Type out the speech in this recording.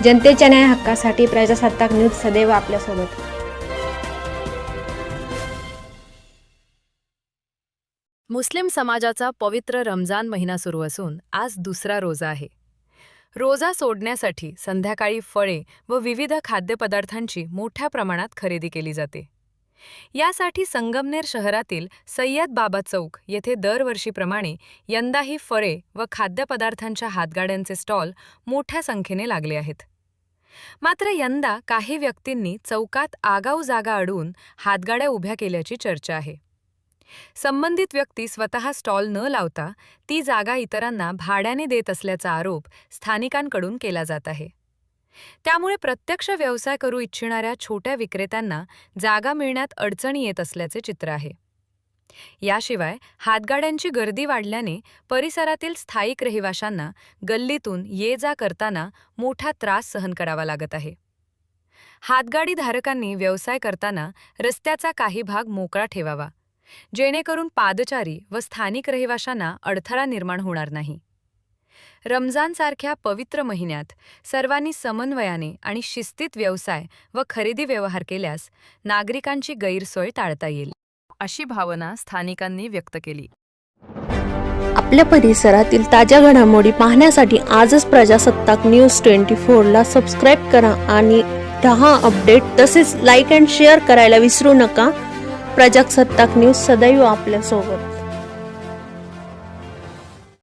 जनतेच्या न्याय हक्कासाठी प्रजासत्ताक न्यूज सदैव आपल्यासोबत। मुस्लिम समाजाचा पवित्र रमजान महिना सुरू असून आज दुसरा रोजा आहे। रोजा सोडण्यासाठी संध्याकाळी फळे व विविध खाद्यपदार्थांची मोठ्या प्रमाणात खरेदी केली जाते। यासाठी संगमनेर शहरातील सय्यद बाबा चौक येथे दरवर्षीप्रमाणे यंदाही फळे व खाद्यपदार्थांच्या हातगाड्यांचे स्टॉल मोठ्या संख्येने लागले आहेत। मात्र यंदा काही व्यक्तींनी चौकात आगाऊ जागा अडवून हातगाड्या उभ्या केल्याची चर्चा आहे। संबंधित व्यक्ती स्वतः स्टॉल न लावता ती जागा इतरांना भाड्याने देत असल्याचा आरोप स्थानिकांकडून केला जात आहे। त्यामुळे प्रत्यक्ष व्यवसाय करू इच्छिणाऱ्या छोट्या विक्रेत्यांना जागा मिळण्यात अडचणी येत असल्याचे चित्र आहे। याशिवाय हातगाड्यांची गर्दी वाढल्याने परिसरातील स्थायिक रहिवाशांना गल्लीतून ये-जा करताना मोठा त्रास सहन करावा लागत आहे। हातगाडी धारकांनी व्यवसाय करताना रस्त्याचा काही भाग मोकळा ठेवावा, जेणेकरून पादचारी व स्थानिक रहिवाशांना अडथळा निर्माण होणार नाही। रमजानसारख्या पवित्र महिन्यात सर्वांनी समन्वयाने आणि शिस्तीत व्यवसाय व खरेदी व्यवहार केल्यास नागरिकांची गैरसोय टाळता येईल, अशी भावना स्थानिकांनी व्यक्त केली। आपल्या परिसरातील ताज्या घडामोडी पाहण्यासाठी आजच प्रजासत्ताक न्यूज 24 ला सबस्क्राइब करा आणि रहा अपडेट। तसेच लाईक अँड शेअर करायला विसरू नका। प्रजासत्ताक न्यूज सदैव आपल्यासोबत।